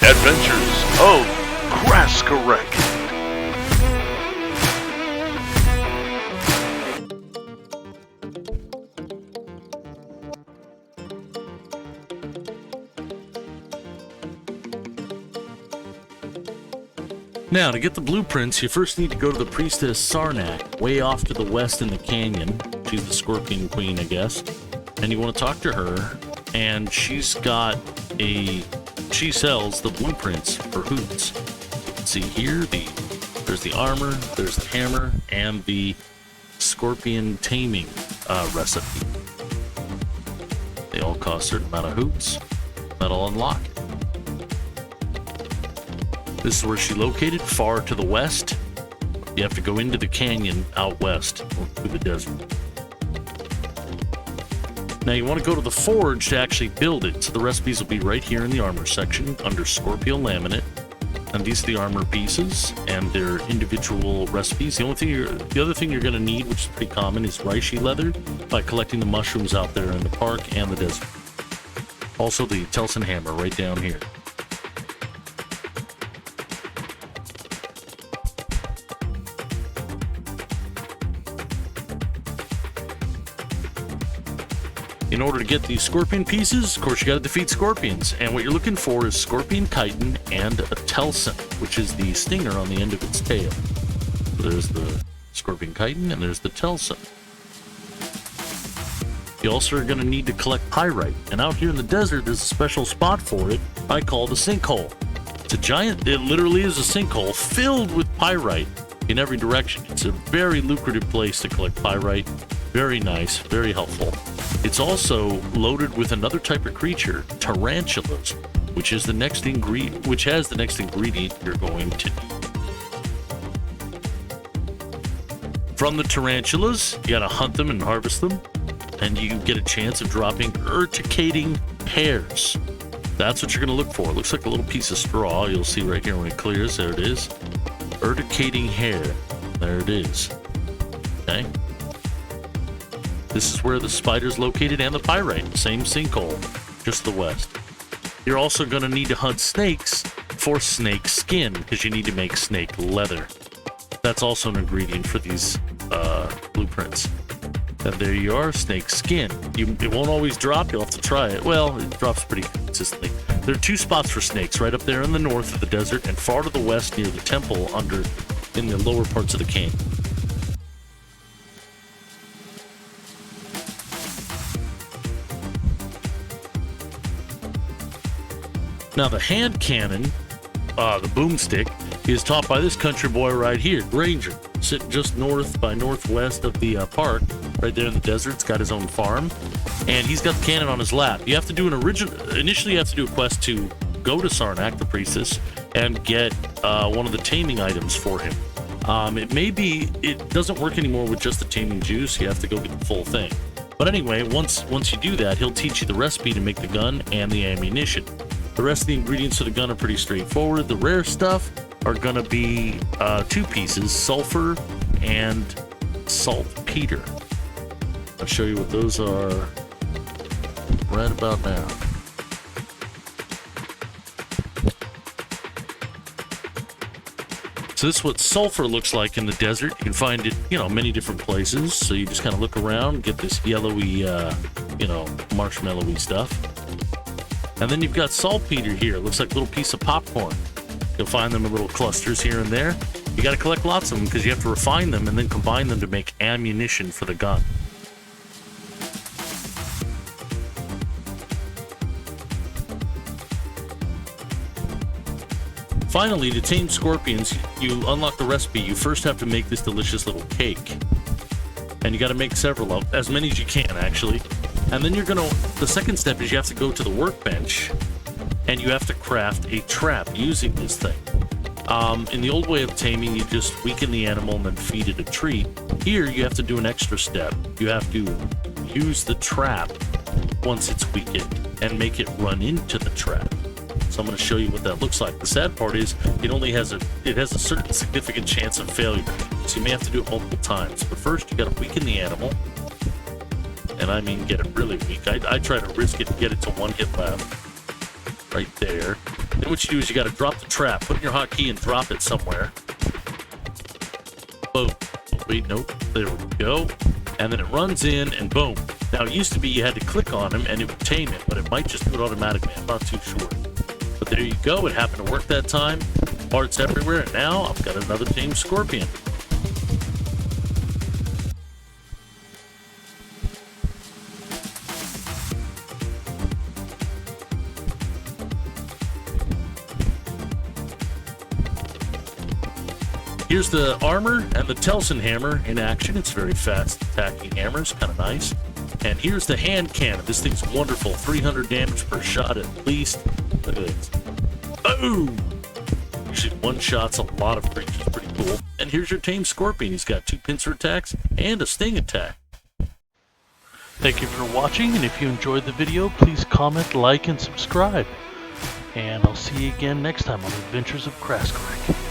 Adventures of Graskarek. Now, to get the blueprints, you first need to go to the priestess Sarnak, way off to the west in the canyon. She's the Scorpion Queen, I guess. And you want to talk to her, and she sells the blueprints for hoots. You can see here, there's the armor, there's the hammer, and the scorpion taming recipe. They all cost a certain amount of hoots. That'll unlock it. This is where she's located, far to the west. You have to go into the canyon out west, or through the desert. Now you want to go to the forge to actually build it. So the recipes will be right here in the armor section under Scorpio Laminate. And these are the armor pieces and their individual recipes. The other thing you're going to need, which is pretty common, is reishi leather by collecting the mushrooms out there in the park and the desert. Also the Telson hammer right down here. In order to get these scorpion pieces, of course, you got to defeat scorpions. And what you're looking for is scorpion chitin and a telson, which is the stinger on the end of its tail. So there's the scorpion chitin and there's the telson. You also are going to need to collect pyrite. And out here in the desert, there's a special spot for it I call the sinkhole. It's a giant, it literally is a sinkhole filled with pyrite in every direction. It's a very lucrative place to collect pyrite. Very nice, very helpful. It's also loaded with another type of creature, tarantulas, which has the next ingredient you're going to need. From the tarantulas, you gotta hunt them and harvest them, and you get a chance of dropping urticating hairs. That's what you're gonna look for. It looks like a little piece of straw. You'll see right here when it clears. There it is. Urticating hair. There it is. Okay. This is where the spider's located and the pyrite. Same sinkhole, just the west. You're also going to need to hunt snakes for snake skin, because you need to make snake leather. That's also an ingredient for these blueprints. And there you are, snake skin. It won't always drop, you'll have to try it. Well, it drops pretty consistently. There are two spots for snakes, right up there in the north of the desert and far to the west near the temple in the lower parts of the canyon. Now the hand cannon, the boomstick, is taught by this country boy right here, Granger, sitting just north by northwest of the park, right there in the desert. It's got his own farm, and he's got the cannon on his lap. You have to do initially you have to do a quest to go to Sarnak, the priestess, and get one of the taming items for him. It doesn't work anymore with just the taming juice. You have to go get the full thing. But anyway, once you do that, he'll teach you the recipe to make the gun and the ammunition. The rest of the ingredients for the gun are pretty straightforward. The rare stuff are going to be two pieces, sulfur and saltpeter. I'll show you what those are right about now. So this is what sulfur looks like in the desert. You can find it, many different places. So you just kind of look around, get this yellowy, marshmallowy stuff. And then you've got saltpeter here. It looks like a little piece of popcorn. You'll find them in little clusters here and there. You got to collect lots of them because you have to refine them and then combine them to make ammunition for the gun. Finally, to tame scorpions, you unlock the recipe. You first have to make this delicious little cake. And you got to make several of them, as many as you can, actually. And then the second step is you have to go to the workbench and you have to craft a trap using this thing. In the old way of taming, you just weaken the animal and then feed it a treat. Here, you have to do an extra step. You have to use the trap once it's weakened and make it run into the trap. So I'm going to show you what that looks like. The sad part is it has a certain significant chance of failure. So you may have to do it multiple times. But first, you got to weaken the animal. And I mean get it really weak. I try to risk it and get it to one hit left. right there. Then what you do is you got to drop the trap, put in your hotkey and drop it somewhere. Boom. Oh, wait, nope. There we go. And then it runs in and boom. Now it used to be you had to click on him and it would tame him, but it might just do it automatically. I'm not too sure. But there you go. It happened to work that time. Parts everywhere, and now I've got another Tame Scorpion. Here's the armor and the Telson hammer in action. It's a very fast attacking hammer. It's kind of nice. And here's the hand cannon. This thing's wonderful. 300 damage per shot at least. Look at this. Boom! Usually one shot's a lot of creatures. Pretty cool. And here's your Tame Scorpion. He's got 2 pincer attacks and a sting attack. Thank you for watching, and if you enjoyed the video, please comment, like, and subscribe. And I'll see you again next time on Adventures of Kraskarek.